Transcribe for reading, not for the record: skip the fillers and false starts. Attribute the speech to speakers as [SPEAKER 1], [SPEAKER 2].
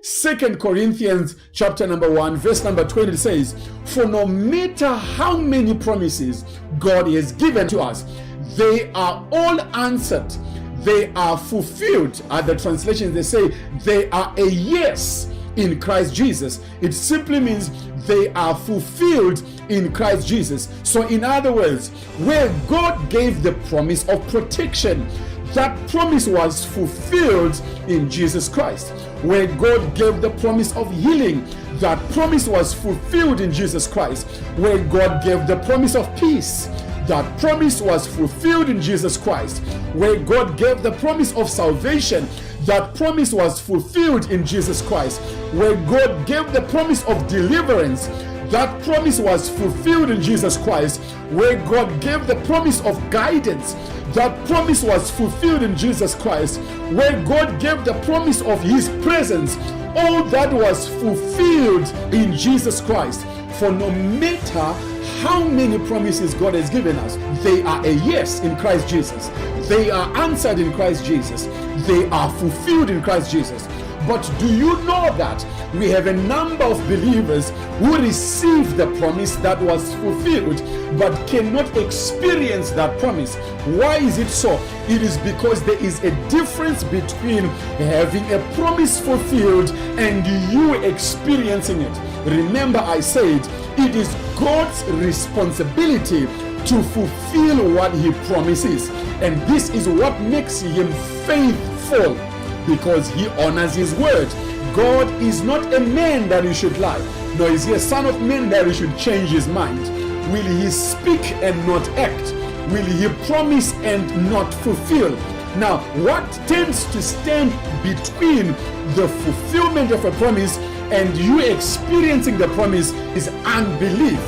[SPEAKER 1] 2 Corinthians chapter number 1, verse number 20 says, "For no matter how many promises God has given to us, they are all answered. They are fulfilled." Other translations, they say they are a yes in Christ Jesus. It simply means they are fulfilled in Christ Jesus. So in other words, where God gave the promise of protection, that promise was fulfilled in Jesus Christ. Where God gave the promise of healing, that promise was fulfilled in Jesus Christ. Where God gave the promise of peace, that promise was fulfilled in Jesus Christ. Where God gave the promise of salvation, that promise was fulfilled in Jesus Christ. Where God gave the promise of deliverance, that promise was fulfilled in Jesus Christ. Where God gave the promise of guidance, that promise was fulfilled in Jesus Christ. Where God gave the promise of His presence, all that was fulfilled in Jesus Christ. For no matter how many promises God has given us, they are a yes in Christ Jesus. They are answered in Christ Jesus. They are fulfilled in Christ Jesus. But do you know that we have a number of believers who received the promise that was fulfilled but cannot experience that promise? Why is it so? It is because there is a difference between having a promise fulfilled and you experiencing it. Remember, I said it is God's responsibility to fulfill what He promises, and this is what makes Him faithful, because He honors His word. God is not a man that He should lie, nor is He a son of man that He should change His mind. Will He speak and not act? Will He promise and not fulfill? Now, what tends to stand between the fulfillment of a promise and you experiencing the promise is unbelief.